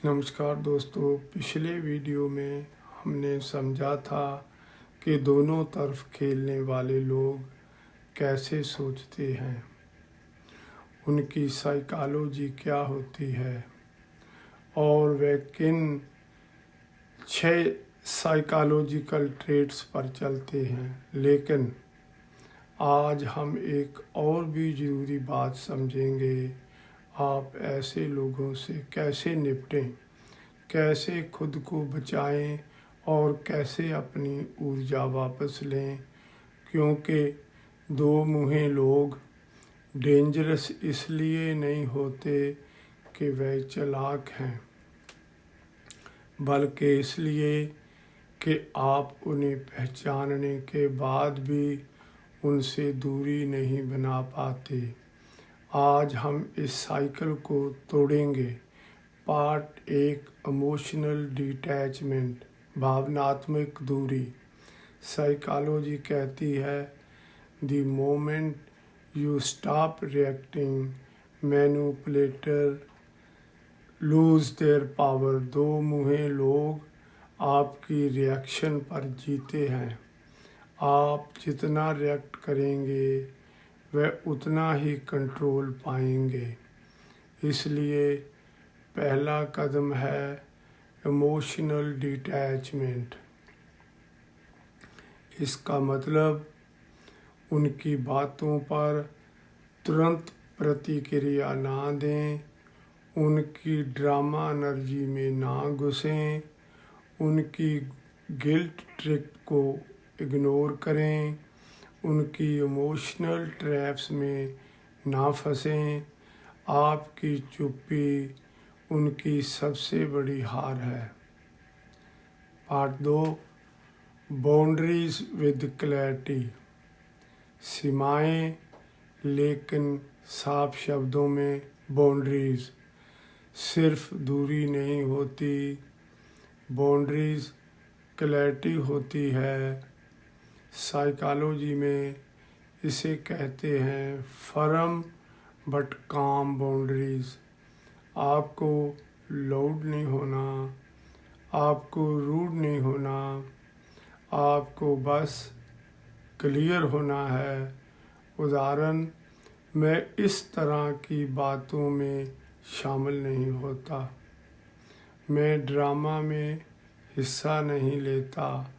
नमस्कार दोस्तों, पिछले वीडियो में हमने समझा था कि दोनों तरफ खेलने वाले लोग कैसे सोचते हैं, उनकी साइकोलॉजी क्या होती है और वे किन 6 साइकोलॉजिकल ट्रेट्स पर चलते हैं। लेकिन आज हम एक और भी ज़रूरी बात समझेंगे, आप ऐसे लोगों से कैसे निपटें, कैसे खुद को बचाएं और कैसे अपनी ऊर्जा वापस लें। क्योंकि दो मुँहे लोग डेंजरस इसलिए नहीं होते कि वे चालाक हैं, बल्कि इसलिए कि आप उन्हें पहचानने के बाद भी उनसे दूरी नहीं बना पाते। आज हम इस साइकिल को तोड़ेंगे। पार्ट 1, इमोशनल डिटैचमेंट, भावनात्मक दूरी। साइकोलॉजी कहती है the moment you stop reacting, manipulator lose their power. दो मुँहे लोग आपकी रिएक्शन पर जीते हैं। आप जितना रिएक्ट करेंगे वह उतना ही कंट्रोल पाएंगे। इसलिए पहला कदम है इमोशनल डिटैचमेंट। इसका मतलब उनकी बातों पर तुरंत प्रतिक्रिया ना दें, उनकी ड्रामा एनर्जी में ना घुसें, उनकी गिल्ट ट्रिक को इग्नोर करें, उनकी इमोशनल ट्रैप्स में ना फंसें। आपकी चुप्पी उनकी सबसे बड़ी हार है। Part 2, boundaries with clarity. सीमाएं, लेकिन साफ शब्दों में बाउंड्रीज। सिर्फ दूरी नहीं होती, बाउंड्रीज क्लैरिटी होती है। साइकोलॉजी में इसे कहते हैं फर्म बट काम बाउंड्रीज। आपको लाउड नहीं होना, आपको रूड नहीं होना, आपको बस क्लियर होना है। उदाहरण, मैं इस तरह की बातों में शामिल नहीं होता, मैं ड्रामा में हिस्सा नहीं लेता,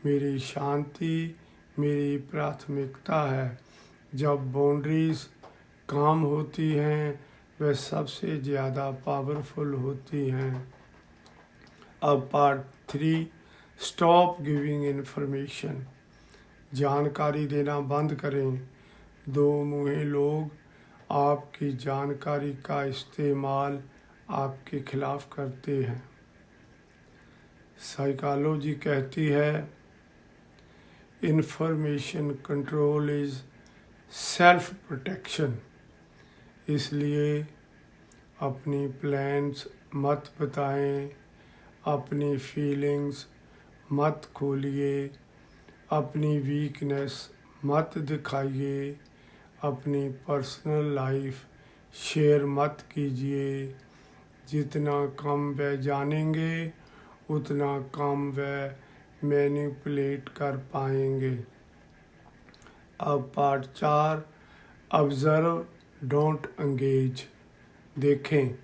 मेरी शांति मेरी प्राथमिकता है। जब बाउंड्रीज काम होती हैं वह सबसे ज़्यादा पावरफुल होती हैं। अब पार्ट 3, स्टॉप गिविंग इन्फॉर्मेशन। जानकारी देना बंद करें। दो मुँहे लोग आपकी जानकारी का इस्तेमाल आपके खिलाफ करते हैं। साइकोलॉजी कहती है information control is self protection. इसलिए अपनी प्लान्स मत बताएं, अपनी फीलिंग्स मत खोलिए, अपनी वीकनेस मत दिखाइए, अपनी पर्सनल लाइफ शेयर मत कीजिए। जितना कम वह जानेंगे उतना कम वह मैनिपुलेट कर पाएंगे। अब पार्ट 4, ऑब्जर्व डोंट एंगेज। देखें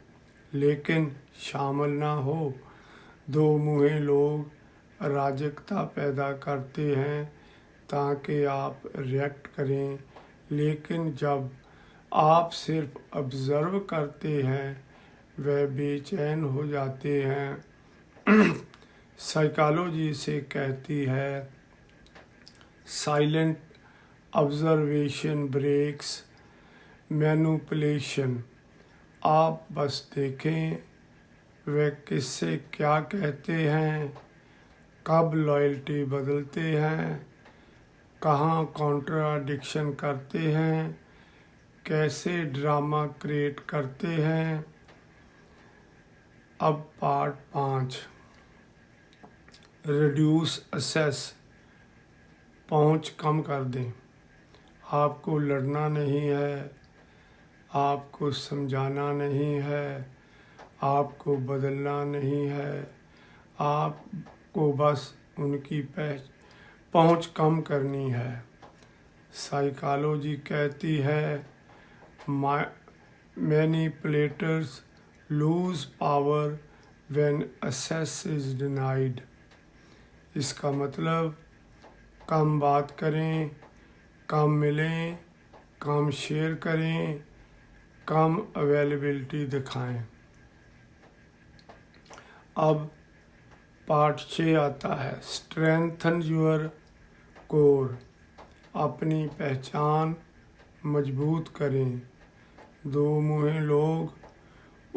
लेकिन शामिल ना हो। दो मुँहे लोग अराजकता पैदा करते हैं ताकि आप रिएक्ट करें, लेकिन जब आप सिर्फ ऑब्जर्व करते हैं वह बेचैन हो जाते हैं। साइकोलॉजी से कहती है साइलेंट ऑब्जर्वेशन ब्रेक्स मैनिपुलेशन। आप बस देखें वे किससे क्या कहते हैं, कब लॉयल्टी बदलते हैं, कहाँ कॉन्ट्राडिक्शन करते हैं, कैसे ड्रामा क्रिएट करते हैं। अब पार्ट 5, रिड्यूस असेस। पहुंच कम कर दें। आपको लड़ना नहीं है, आपको समझाना नहीं है, आपको बदलना नहीं है, आपको बस उनकी पहुंच कम करनी है। साइकोलॉजी कहती है manipulators lose power when access is denied. इसका मतलब कम बात करें, कम मिलें, कम शेयर करें, कम अवेलेबिलिटी दिखाएं। अब पार्ट 6 आता है स्ट्रेंथन योर कोर। अपनी पहचान मजबूत करें। दो मुँहे लोग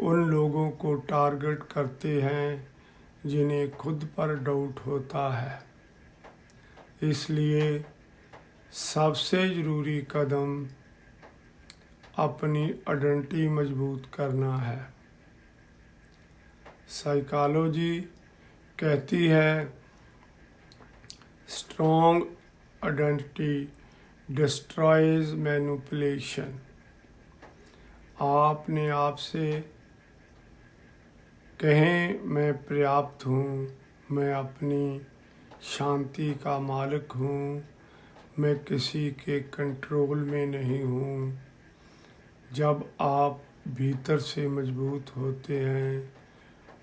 उन लोगों को टारगेट करते हैं जिन्हें खुद पर डाउट होता है। इसलिए सबसे ज़रूरी कदम अपनी आइडेंटिटी मजबूत करना है। साइकोलॉजी कहती है स्ट्रॉन्ग आइडेंटिटी डिस्ट्रॉयज मैनिपुलेशन। आपने आपसे कहें मैं पर्याप्त हूँ, मैं अपनी शांति का मालिक हूँ, मैं किसी के कंट्रोल में नहीं हूँ। जब आप भीतर से मजबूत होते हैं,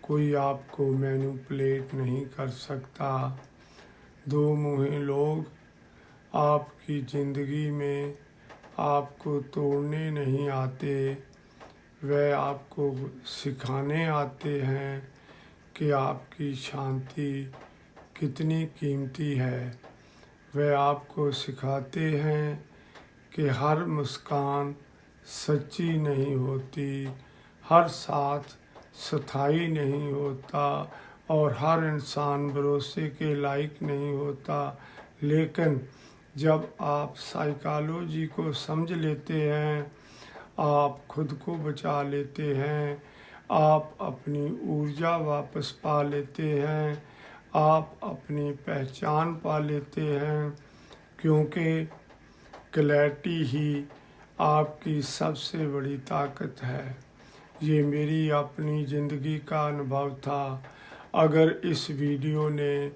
कोई आपको मैनिपुलेट नहीं कर सकता। दो मुँहे लोग आपकी ज़िंदगी में आपको तोड़ने नहीं आते, वह आपको सिखाने आते हैं कि आपकी शांति कितनी कीमती है। वह आपको सिखाते हैं कि हर मुस्कान सच्ची नहीं होती, हर साथ स्थायी नहीं होता और हर इंसान भरोसे के लायक नहीं होता। लेकिन जब आप साइकोलॉजी को समझ लेते हैं, आप खुद को बचा लेते हैं, आप अपनी ऊर्जा वापस पा लेते हैं, आप अपनी पहचान पा लेते हैं, क्योंकि क्लैरिटी ही आपकी सबसे बड़ी ताकत है। ये मेरी अपनी ज़िंदगी का अनुभव था। अगर इस वीडियो ने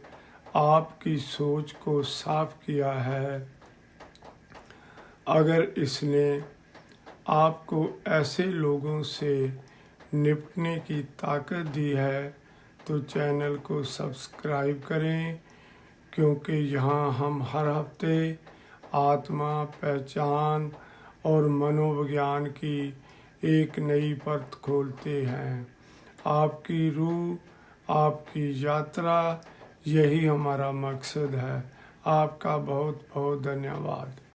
आपकी सोच को साफ किया है, अगर इसने आपको ऐसे लोगों से निपटने की ताकत दी है, तो चैनल को सब्सक्राइब करें, क्योंकि यहाँ हम हर हफ्ते आत्मा, पहचान और मनोविज्ञान की एक नई परत खोलते हैं। आपकी रूह, आपकी यात्रा, यही हमारा मकसद है। आपका बहुत बहुत धन्यवाद।